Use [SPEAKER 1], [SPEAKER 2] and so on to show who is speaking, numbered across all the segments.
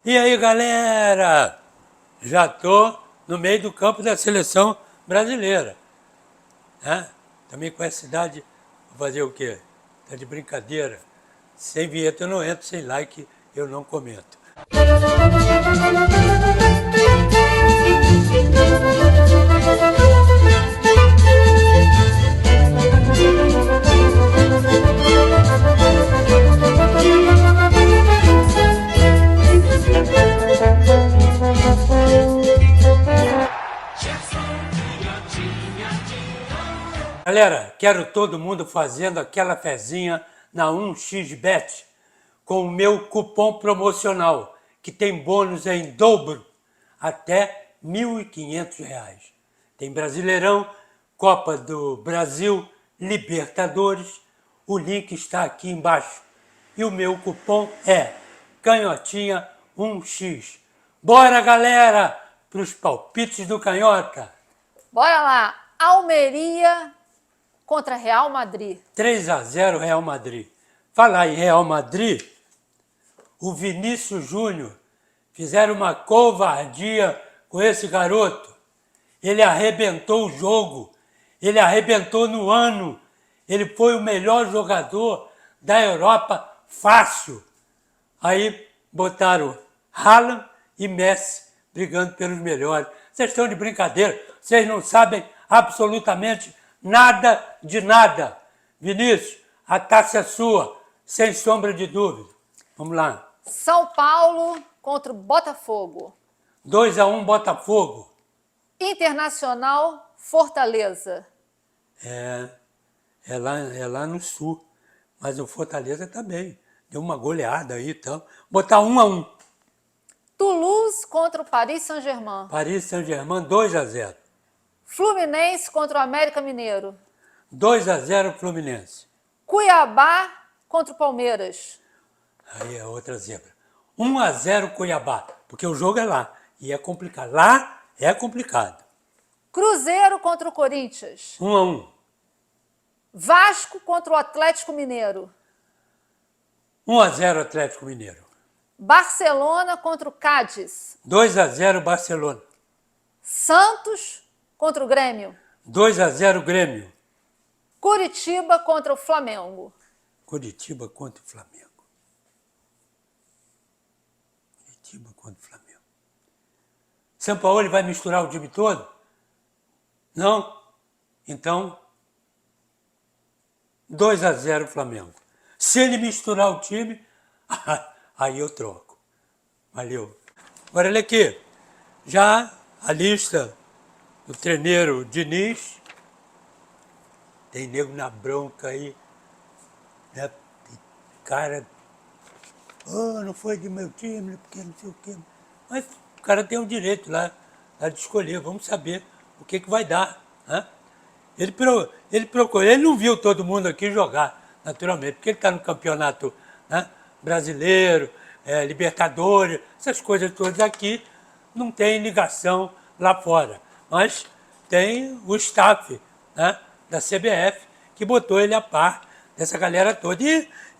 [SPEAKER 1] E aí, galera? Já tô no meio do campo da seleção brasileira. Né? Também com essa idade, vou fazer o quê? Tá de brincadeira. Sem vinheta eu não entro, sem like eu não comento. Galera, quero todo mundo fazendo aquela fezinha na 1xBet com o meu cupom promocional, que tem bônus em dobro, até R$ 1.500. Tem Brasileirão, Copa do Brasil, Libertadores, o link está aqui embaixo. E o meu cupom é Canhotinha1x. Bora, galera, para os palpites do Canhota.
[SPEAKER 2] Bora lá, Almeria contra Real Madrid.
[SPEAKER 1] 3-0 Real Madrid. Falar em Real Madrid, o Vinícius Júnior fizeram uma covardia com esse garoto. Ele arrebentou o jogo, ele arrebentou no ano, ele foi o melhor jogador da Europa fácil. Aí botaram Haaland e Messi brigando pelos melhores. Vocês estão de brincadeira, vocês não sabem absolutamente nada de nada. Vinícius, a taça é sua, sem sombra de dúvida. Vamos lá.
[SPEAKER 2] São Paulo contra o Botafogo.
[SPEAKER 1] 2-1 Botafogo.
[SPEAKER 2] Internacional, Fortaleza.
[SPEAKER 1] É lá no sul, mas o Fortaleza tá bem. Deu uma goleada aí e tal. Botar 1-1.
[SPEAKER 2] Toulouse contra o Paris Saint-Germain.
[SPEAKER 1] Paris Saint-Germain 2-0.
[SPEAKER 2] Fluminense contra o América Mineiro.
[SPEAKER 1] 2-0 Fluminense.
[SPEAKER 2] Cuiabá contra o Palmeiras.
[SPEAKER 1] Aí é outra zebra. 1-0 Cuiabá, porque o jogo é lá. E é complicado. Lá é complicado.
[SPEAKER 2] Cruzeiro contra o Corinthians.
[SPEAKER 1] 1-1.
[SPEAKER 2] Vasco contra o Atlético Mineiro.
[SPEAKER 1] 1-0 Atlético Mineiro.
[SPEAKER 2] Barcelona contra o Cádiz.
[SPEAKER 1] 2-0 Barcelona.
[SPEAKER 2] Santos contra o Grêmio.
[SPEAKER 1] 2-0 Grêmio.
[SPEAKER 2] Curitiba contra o Flamengo.
[SPEAKER 1] Curitiba contra o Flamengo. Curitiba contra o Flamengo. São Paulo vai misturar o time todo? Não? Então, 2-0 Flamengo. Se ele misturar o time, aí eu troco. Valeu. Agora olha aqui. Já a lista do treineiro Diniz. Tem nego na bronca aí. Né? Cara, não foi de meu time, porque não sei o quê. Mas o cara tem o direito lá de escolher. Vamos saber o que vai dar. Né? Ele procurou, ele não viu todo mundo aqui jogar, naturalmente, porque ele está no campeonato, né, brasileiro, Libertadores, essas coisas todas aqui, não tem ligação lá fora. Mas tem o staff, né, da CBF que botou ele a par dessa galera toda.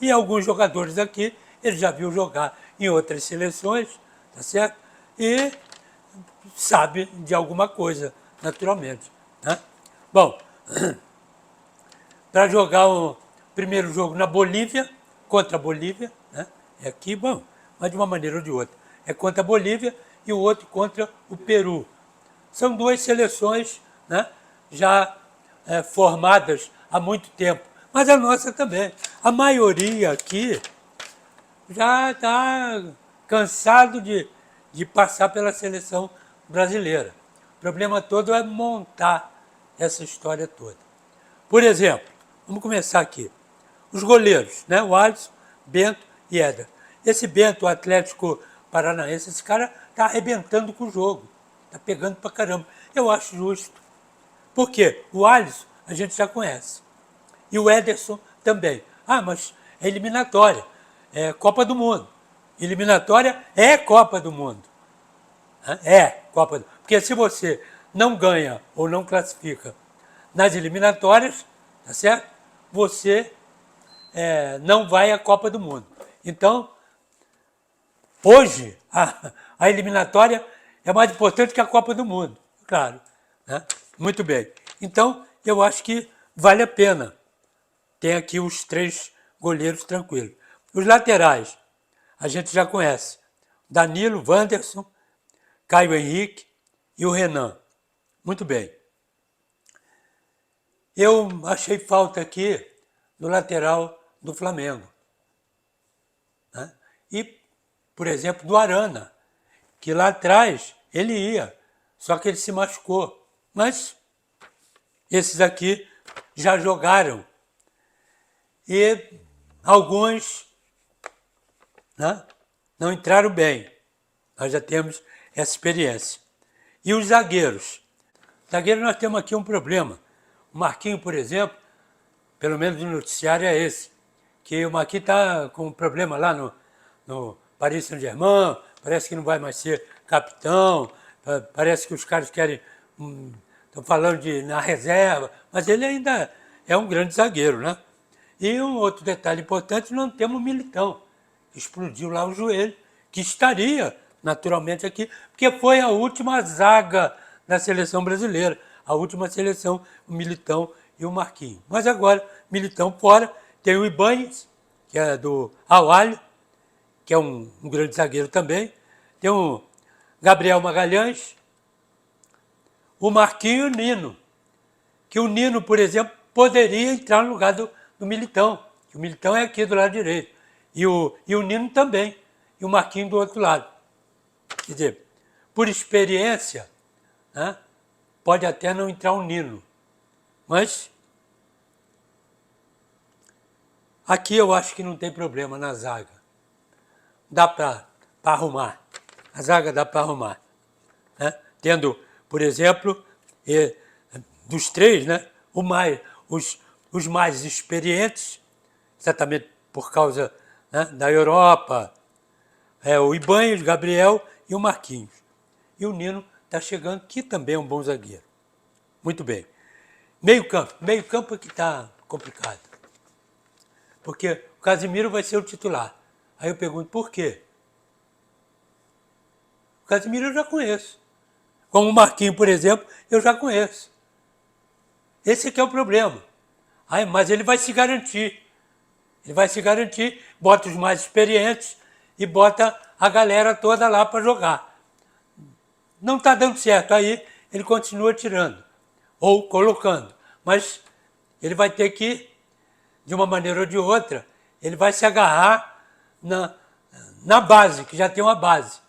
[SPEAKER 1] E alguns jogadores aqui, ele já viu jogar em outras seleções, tá certo? E sabe de alguma coisa, naturalmente. Né? Bom, para jogar o primeiro jogo na Bolívia, contra a Bolívia, né? É aqui, bom, mas de uma maneira ou de outra. É contra a Bolívia e o outro contra o Peru. São duas seleções, né, já formadas há muito tempo. Mas a nossa também. A maioria aqui já está cansado de passar pela seleção brasileira. O problema todo é montar essa história toda. Por exemplo, vamos começar aqui. Os goleiros, né? O Alisson, Bento e Éder. Esse Bento, o Atlético Paranaense, esse cara está arrebentando com o jogo. Está pegando pra caramba. Eu acho justo. Por quê? O Alisson a gente já conhece. E o Ederson também. Ah, mas é eliminatória. É Copa do Mundo. Eliminatória é Copa do Mundo. É Copa do Mundo. Porque se você não ganha ou não classifica nas eliminatórias, tá certo? Você não vai à Copa do Mundo. Então, Hoje, a eliminatória é mais importante que a Copa do Mundo, claro. Né? Muito bem. Então, eu acho que vale a pena. Tem aqui os 3 goleiros tranquilos. Os laterais, a gente já conhece. Danilo, Wanderson, Caio Henrique e o Renan. Muito bem. Eu achei falta aqui no lateral do Flamengo. Né? E, por exemplo, do Arana, que lá atrás ele ia, só que ele se machucou. Mas esses aqui já jogaram. E alguns, né, não entraram bem. Nós já temos essa experiência. E os zagueiros? Zagueiro nós temos aqui um problema. O Marquinhos, por exemplo, pelo menos no noticiário é esse, que o Marquinhos está com um problema lá no Paris Saint-Germain, parece que não vai mais ser capitão, parece que os caras querem, estão falando na reserva, mas ele ainda é um grande zagueiro, né? E um outro detalhe importante, não temos o Militão, que explodiu lá o joelho, que estaria naturalmente aqui, porque foi a última zaga da seleção brasileira, a última seleção, o Militão e o Marquinhos. Mas agora, Militão fora, tem o Ibáñez, que é do Al-Ahly, que é um grande zagueiro também, tem o Gabriel Magalhães, o Marquinhos e o Nino, que o Nino, por exemplo, poderia entrar no lugar do Militão, que o Militão é aqui do lado direito, e o Nino também, e o Marquinhos do outro lado. Quer dizer, por experiência, né, pode até não entrar o Nino, mas aqui eu acho que não tem problema na zaga. Dá para arrumar. A zaga dá para arrumar. Né? Tendo, por exemplo, dos 3, né, os mais experientes, exatamente por causa, né, da Europa, o Ibáñez, o Gabriel e o Marquinhos. E o Nino está chegando, que também é um bom zagueiro. Muito bem. Meio campo é que está complicado. Porque o Casemiro vai ser o titular. Aí eu pergunto, por quê? O Casemiro eu já conheço. Como o Marquinhos, por exemplo, eu já conheço. Esse aqui é o problema. Mas ele vai se garantir. Ele vai se garantir, bota os mais experientes e bota a galera toda lá para jogar. Não está dando certo, aí ele continua tirando ou colocando. Mas ele vai ter que, de uma maneira ou de outra, ele vai se agarrar na base, que já tem uma base.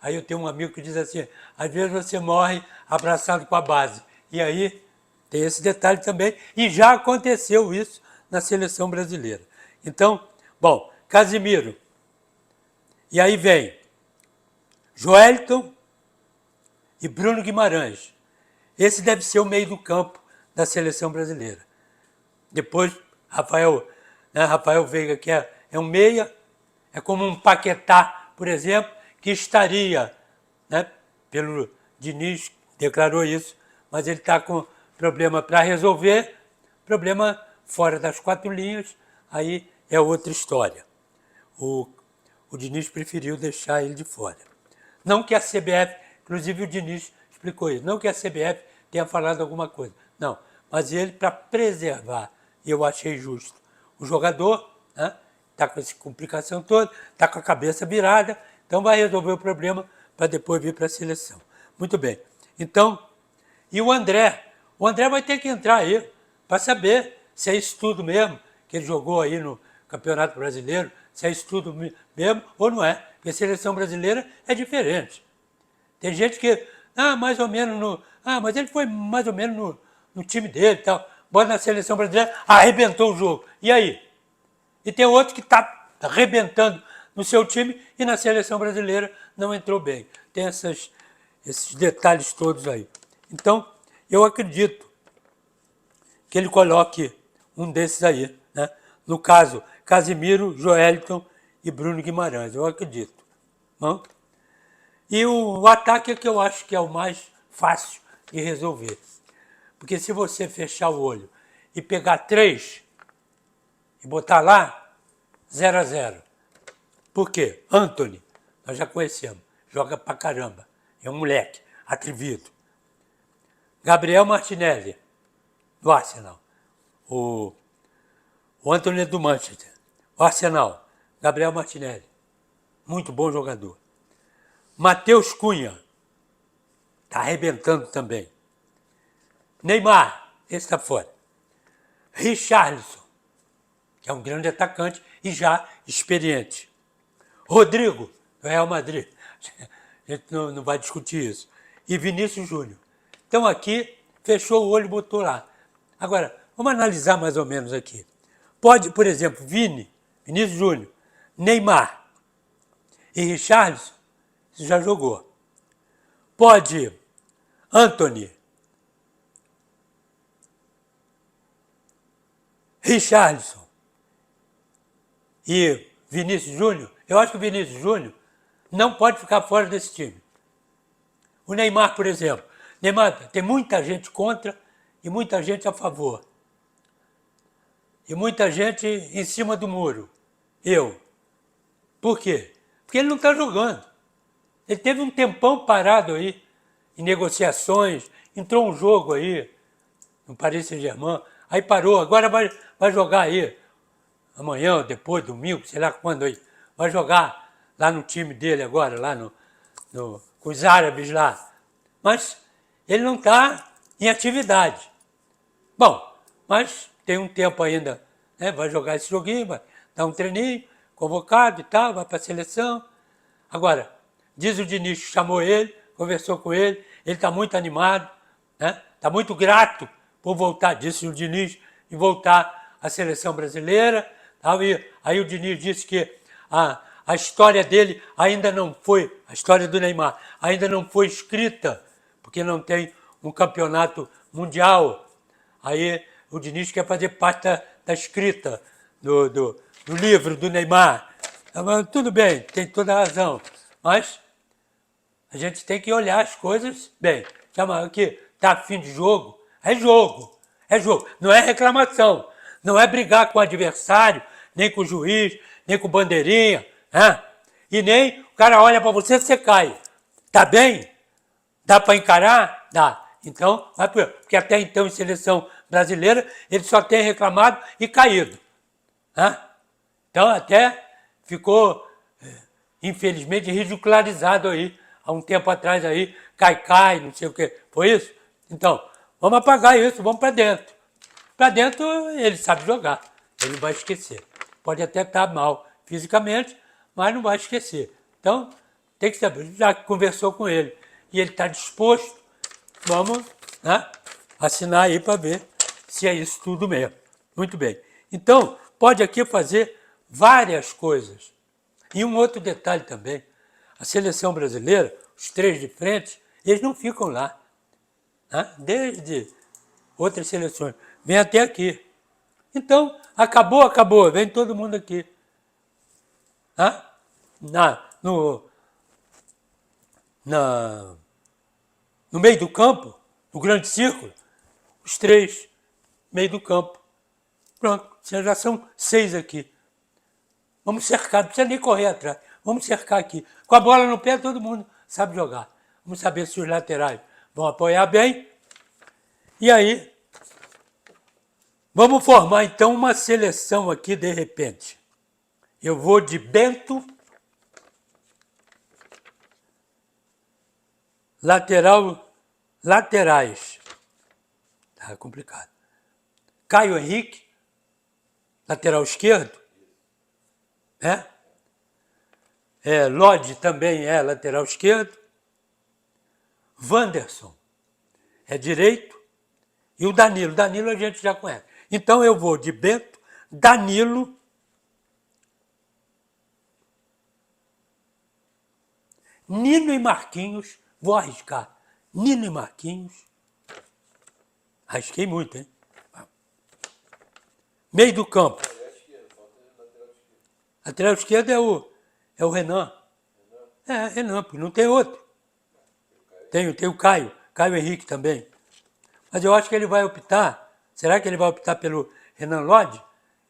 [SPEAKER 1] Aí eu tenho um amigo que diz assim, às vezes você morre abraçado com a base. E aí tem esse detalhe também, e já aconteceu isso na seleção brasileira. Então, bom, Casemiro. E aí vem Joelton e Bruno Guimarães. Esse deve ser o meio do campo da seleção brasileira. Depois, Rafael Veiga, que é um meia, é como um Paquetá, por exemplo, que estaria, né, pelo Diniz, declarou isso, mas ele está com problema para resolver, problema fora das 4 linhas, aí é outra história. O Diniz preferiu deixar ele de fora. Não que a CBF, inclusive o Diniz explicou isso, não que a CBF tenha falado alguma coisa, não, mas ele, para preservar, eu achei justo, o jogador, né, está com essa complicação toda, está com a cabeça virada, então vai resolver o problema para depois vir para a seleção. Muito bem. Então, e o André? O André vai ter que entrar aí para saber se é isso tudo mesmo que ele jogou aí no Campeonato Brasileiro, se é isso tudo mesmo ou não é. Porque a seleção brasileira é diferente. Tem gente que, mais ou menos mas ele foi mais ou menos no time dele e tal. Bota na seleção brasileira, arrebentou o jogo. E aí? E tem outro que está arrebentando no seu time e na seleção brasileira não entrou bem. Tem esses detalhes todos aí. Então, eu acredito que ele coloque um desses aí, né? No caso, Casemiro, Joelton e Bruno Guimarães, eu acredito. Não? E o ataque é que eu acho que é o mais fácil de resolver. Porque se você fechar o olho e pegar 3 e botar lá, 0-0. Por quê? Antony, nós já conhecemos, joga pra caramba, é um moleque, atrevido. Gabriel Martinelli, do Arsenal. O Antony é do Manchester. O Arsenal, Gabriel Martinelli, muito bom jogador. Matheus Cunha, tá arrebentando também. Neymar, esse tá fora. Richarlison, que é um grande atacante e já experiente. Rodrigo, do Real Madrid. A gente não vai discutir isso. E Vinícius Júnior. Então aqui, fechou o olho e botou lá. Agora, vamos analisar mais ou menos aqui. Pode, por exemplo, Vinícius Júnior, Neymar e Richarlison, isso já jogou. Pode Antony, Richarlison e Vinícius Júnior. Eu acho que o Vinícius Júnior não pode ficar fora desse time. O Neymar, por exemplo. Neymar tem muita gente contra e muita gente a favor. E muita gente em cima do muro. Eu. Por quê? Porque ele não está jogando. Ele teve um tempão parado aí, em negociações, entrou um jogo aí, no Paris Saint-Germain, aí parou, agora vai jogar aí, amanhã, depois, domingo, sei lá quando aí, vai jogar lá no time dele agora, lá com os árabes lá. Mas ele não está em atividade. Bom, mas tem um tempo ainda, né? Vai jogar esse joguinho, vai dar um treininho, convocado e tal, vai para a seleção. Agora, diz o Diniz que chamou ele, conversou com ele está muito animado, né? Está muito grato por voltar, disse o Diniz, em voltar à seleção brasileira. Aí o Diniz disse que a história dele ainda não foi, a história do Neymar, ainda não foi escrita, porque não tem um campeonato mundial. Aí o Diniz quer fazer parte da escrita do livro do Neymar. Mas, tudo bem, tem toda a razão, mas a gente tem que olhar as coisas bem. Chama aqui, tá afim de jogo? É jogo, é jogo. Não é reclamação, não é brigar com o adversário, nem com o juiz, nem com o bandeirinha, né? E nem o cara olha para você e você cai. Tá bem? Dá para encarar? Dá. Então, vai porque até então em seleção brasileira ele só tem reclamado e caído. Né? Então até ficou, infelizmente, ridicularizado aí, há um tempo atrás aí, cai, não sei o quê. Foi isso? Então, vamos apagar isso, vamos para dentro. Para dentro ele sabe jogar, ele não vai esquecer. Pode até estar mal fisicamente, mas não vai esquecer. Então, tem que saber, já conversou com ele e ele está disposto, vamos, né, assinar aí para ver se é isso tudo mesmo. Muito bem. Então, pode aqui fazer várias coisas. E um outro detalhe também, a seleção brasileira, os três de frente, eles não ficam lá. Né? Desde outras seleções, vem até aqui. Então, acabou, vem todo mundo aqui. Né? No meio do campo, no grande círculo, os três, meio do campo. Pronto, já são 6 aqui. Vamos cercar, não precisa nem correr atrás. Vamos cercar aqui. Com a bola no pé, todo mundo sabe jogar. Vamos saber se os laterais vão apoiar bem. E aí, vamos formar então uma seleção aqui de repente. Eu vou de Bento, laterais. Tá complicado. Caio Henrique, lateral esquerdo. Lodi também é lateral esquerdo. Wanderson é direito. E o Danilo a gente já conhece. Então eu vou de Bento, Danilo, Nino e Marquinhos. Vou arriscar. Nino e Marquinhos. Arrisquei muito, hein? Meio do campo. Lateral esquerdo é o Renan. Renan, porque não tem outro. Tem o Caio Henrique também. Mas eu acho que ele vai optar, será que ele vai optar pelo Renan Lodi,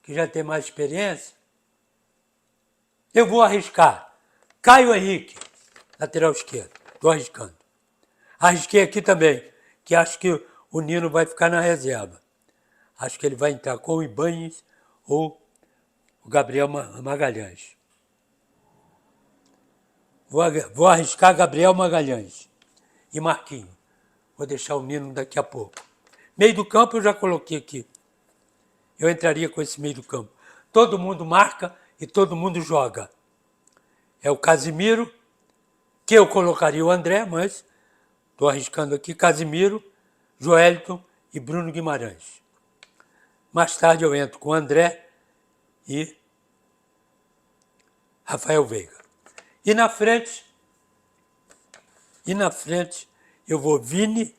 [SPEAKER 1] que já tem mais experiência? Eu vou arriscar. Caio Henrique, lateral esquerdo. Estou arriscando. Arrisquei aqui também, que acho que o Nino vai ficar na reserva. Acho que ele vai entrar com o Ibañez ou o Gabriel Magalhães. Vou arriscar Gabriel Magalhães e Marquinhos. Vou deixar o Nino daqui a pouco. Meio do campo eu já coloquei aqui. Eu entraria com esse meio do campo. Todo mundo marca e todo mundo joga. É o Casimiro, que eu colocaria o André, mas estou arriscando aqui Casimiro, Joelton e Bruno Guimarães. Mais tarde eu entro com André e Rafael Veiga. E na frente eu vou Vini,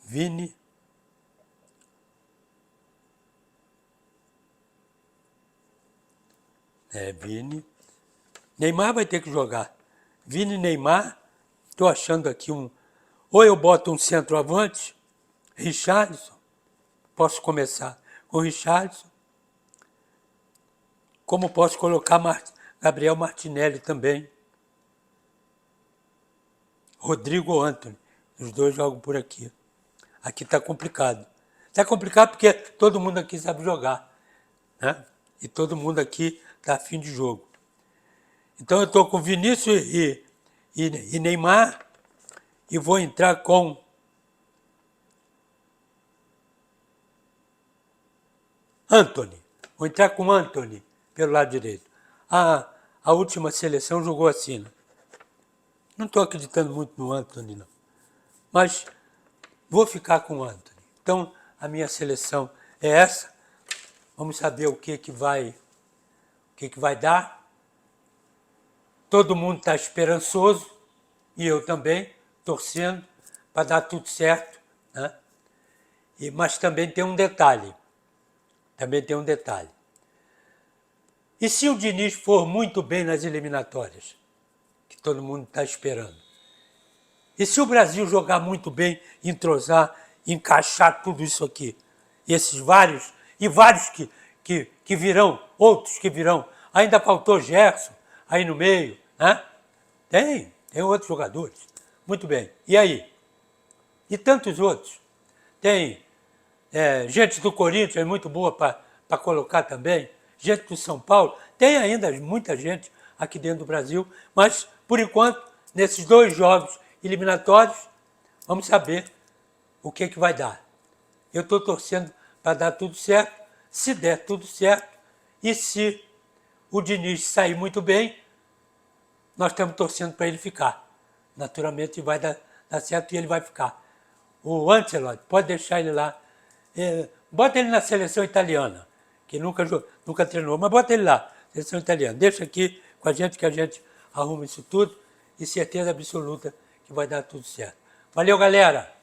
[SPEAKER 1] Vini, Neymar vai ter que jogar. Vini, Neymar, estou achando aqui ou eu boto um centroavante, Richarlison, posso começar com Richarlison, como posso colocar Gabriel Martinelli também, Rodrigo ou Antony, os dois jogam por aqui. Aqui está complicado. Está complicado porque todo mundo aqui sabe jogar, né? E todo mundo aqui está a fim de jogo. Então eu estou com Vinícius e Neymar e vou entrar com Antony. Vou entrar com Antony pelo lado direito. A última seleção jogou assim, né? Não estou acreditando muito no Antony, não. Mas vou ficar com o Antony. Então, a minha seleção é essa. Vamos saber o que vai dar. Todo mundo está esperançoso, e eu também, torcendo para dar tudo certo, né? Mas também tem um detalhe. E se o Diniz for muito bem nas eliminatórias, que todo mundo está esperando? E se o Brasil jogar muito bem, entrosar, encaixar tudo isso aqui? Esses vários que virão, outros que virão. Ainda faltou Gerson aí no meio, né? Tem outros jogadores. Muito bem. E aí? E tantos outros. Tem gente do Corinthians muito boa para colocar também. Gente do São Paulo. Tem ainda muita gente aqui dentro do Brasil. Mas, por enquanto, nesses 2 jogos eliminatórios, vamos saber o que vai dar. Eu estou torcendo para dar tudo certo. Se der tudo certo, e se o Diniz sair muito bem, nós estamos torcendo para ele ficar. Naturalmente vai dar certo e ele vai ficar. O Ancelotti, pode deixar ele lá. Bota ele na seleção italiana, que nunca treinou, mas bota ele lá, seleção italiana. Deixa aqui com a gente que a gente arruma isso tudo e certeza absoluta que vai dar tudo certo. Valeu, galera!